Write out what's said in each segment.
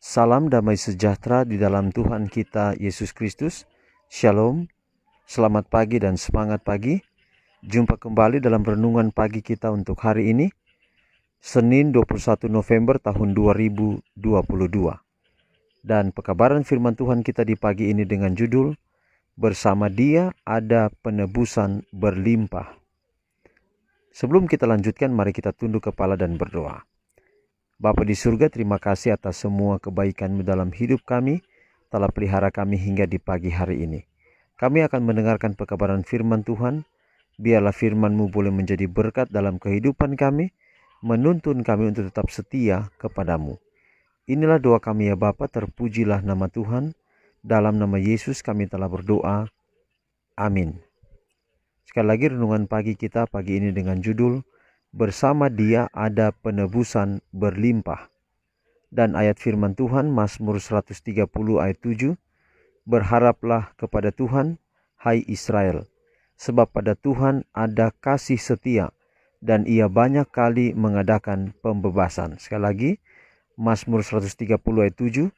Salam damai sejahtera di dalam Tuhan kita Yesus Kristus. Shalom, selamat pagi dan semangat pagi. Jumpa kembali dalam renungan pagi kita untuk hari ini, Senin 21 November tahun 2022. Dan pekabaran firman Tuhan kita di pagi ini dengan judul, Bersama Dia ada penebusan berlimpah. Sebelum kita lanjutkan, mari kita tunduk kepala dan berdoa. Bapa di surga, terima kasih atas semua kebaikan-Mu dalam hidup kami, telah pelihara kami hingga di pagi hari ini. Kami akan mendengarkan pekabaran firman Tuhan, biarlah firman-Mu boleh menjadi berkat dalam kehidupan kami, menuntun kami untuk tetap setia kepadamu. Inilah doa kami ya Bapa, terpujilah nama Tuhan, dalam nama Yesus kami telah berdoa, amin. Sekali lagi renungan pagi kita pagi ini dengan judul, Bersama Dia ada penebusan berlimpah. Dan ayat firman Tuhan Mazmur 130 ayat 7, Berharaplah kepada Tuhan, hai Israel, sebab pada Tuhan ada kasih setia, dan Ia banyak kali mengadakan pembebasan. Sekali lagi, Mazmur 130 ayat 7,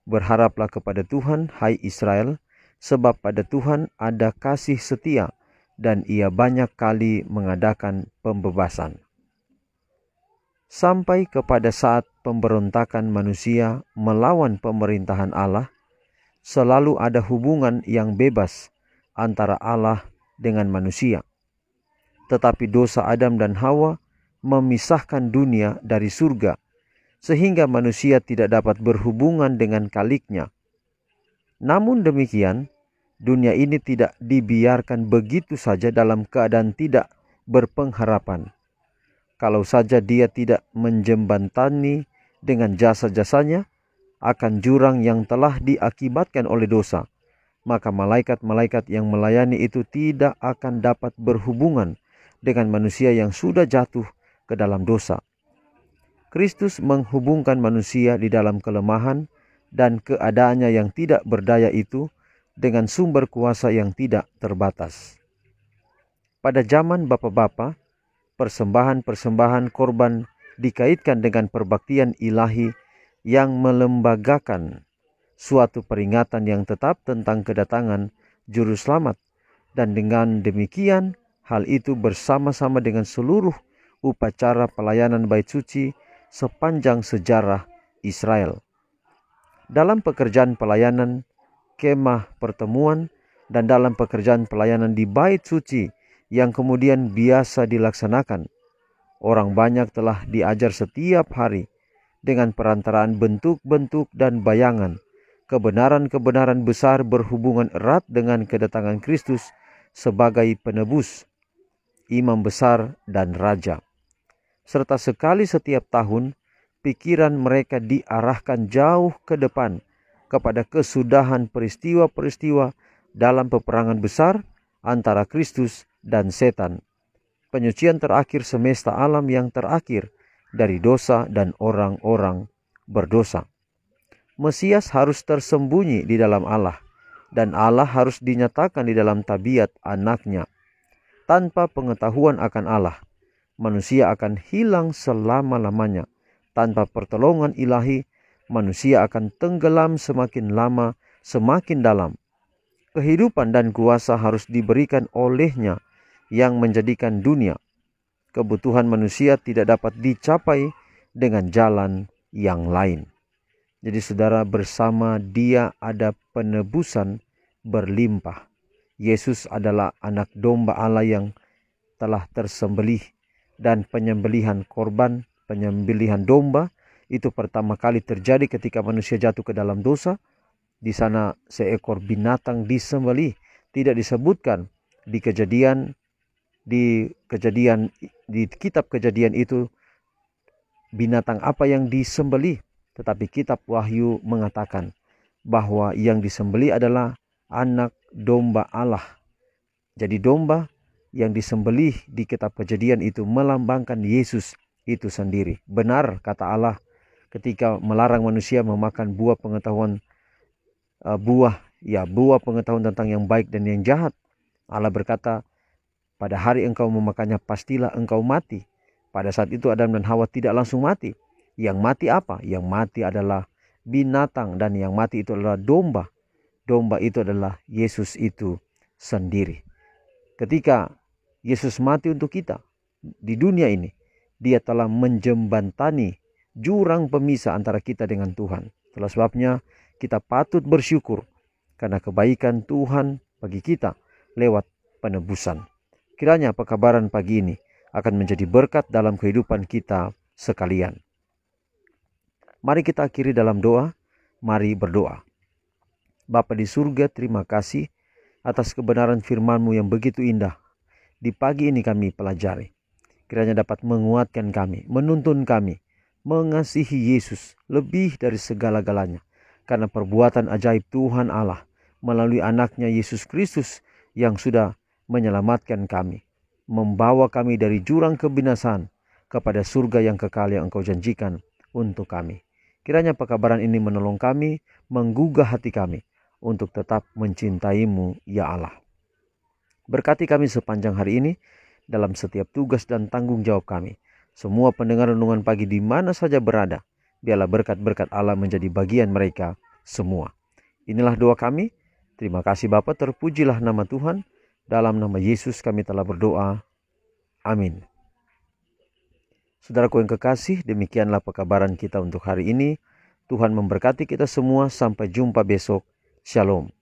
Berharaplah kepada Tuhan, hai Israel, sebab pada Tuhan ada kasih setia, dan Ia banyak kali mengadakan pembebasan. Sampai kepada saat pemberontakan manusia melawan pemerintahan Allah, selalu ada hubungan yang bebas antara Allah dengan manusia. Tetapi dosa Adam dan Hawa memisahkan dunia dari surga, sehingga manusia tidak dapat berhubungan dengan Khaliknya. Namun demikian, dunia ini tidak dibiarkan begitu saja dalam keadaan tidak berpengharapan. Kalau saja Dia tidak menjembatani dengan jasa-jasanya akan jurang yang telah diakibatkan oleh dosa, maka malaikat-malaikat yang melayani itu tidak akan dapat berhubungan dengan manusia yang sudah jatuh ke dalam dosa. Kristus menghubungkan manusia di dalam kelemahan dan keadaannya yang tidak berdaya itu dengan sumber kuasa yang tidak terbatas. Pada zaman bapa-bapa, persembahan-persembahan korban dikaitkan dengan perbaktian ilahi yang melembagakan suatu peringatan yang tetap tentang kedatangan juru selamat, dan dengan demikian hal itu bersama-sama dengan seluruh upacara pelayanan bait suci sepanjang sejarah Israel. Dalam pekerjaan pelayanan kemah pertemuan dan dalam pekerjaan pelayanan di bait suci yang kemudian biasa dilaksanakan, orang banyak telah diajar setiap hari dengan perantaraan bentuk-bentuk dan bayangan kebenaran-kebenaran besar berhubungan erat dengan kedatangan Kristus sebagai penebus, imam besar dan raja. Serta sekali setiap tahun pikiran mereka diarahkan jauh ke depan kepada kesudahan peristiwa-peristiwa dalam peperangan besar antara Kristus dan setan, penyucian terakhir semesta alam yang terakhir dari dosa dan orang-orang berdosa. Mesias harus tersembunyi di dalam Allah, dan Allah harus dinyatakan di dalam tabiat anaknya. Tanpa pengetahuan akan Allah, manusia akan hilang selama-lamanya. Tanpa pertolongan ilahi, manusia akan tenggelam semakin lama, semakin dalam. Kehidupan dan kuasa harus diberikan olehnya yang menjadikan dunia. Kebutuhan manusia tidak dapat dicapai dengan jalan yang lain. Jadi saudara, bersama Dia ada penebusan berlimpah. Yesus adalah anak domba Allah yang telah tersembelih, dan penyembelihan korban, penyembelihan domba itu pertama kali terjadi ketika manusia jatuh ke dalam dosa. Di sana seekor binatang disembelih. Tidak disebutkan di kitab Kejadian itu binatang apa yang disembelih, tetapi kitab Wahyu mengatakan bahwa yang disembelih adalah anak domba Allah. Jadi domba yang disembelih di kitab Kejadian itu melambangkan Yesus itu sendiri. Benar kata Allah ketika melarang manusia memakan buah pengetahuan pengetahuan tentang yang baik dan yang jahat. Allah berkata, pada hari engkau memakannya pastilah engkau mati. Pada saat itu Adam dan Hawa tidak langsung mati. Yang mati apa? Yang mati adalah binatang, dan yang mati itu adalah domba. Domba itu adalah Yesus itu sendiri. Ketika Yesus mati untuk kita di dunia ini, dia telah menjembatani jurang pemisah antara kita dengan Tuhan. Itulah sebabnya kita patut bersyukur karena kebaikan Tuhan bagi kita lewat penebusan. Kiranya pekabaran pagi ini akan menjadi berkat dalam kehidupan kita sekalian. Mari kita akhiri dalam doa. Mari berdoa. Bapa di surga, terima kasih atas kebenaran firman-Mu yang begitu indah. Di pagi ini kami pelajari. Kiranya dapat menguatkan kami, menuntun kami, mengasihi Yesus lebih dari segala-galanya. Karena perbuatan ajaib Tuhan Allah melalui anaknya Yesus Kristus yang sudah menyelamatkan kami, membawa kami dari jurang kebinasaan kepada surga yang kekal yang Engkau janjikan untuk kami. Kiranya pekabaran ini menolong kami, menggugah hati kami untuk tetap mencintai-Mu, ya Allah. Berkati kami sepanjang hari ini dalam setiap tugas dan tanggung jawab kami. Semua pendengar renungan pagi di mana saja berada, biarlah berkat-berkat Allah menjadi bagian mereka semua. Inilah doa kami. Terima kasih Bapa, terpujilah nama Tuhan. Dalam nama Yesus kami telah berdoa. Amin. Saudaraku yang kekasih, demikianlah pekabaran kita untuk hari ini. Tuhan memberkati kita semua. Sampai jumpa besok. Shalom.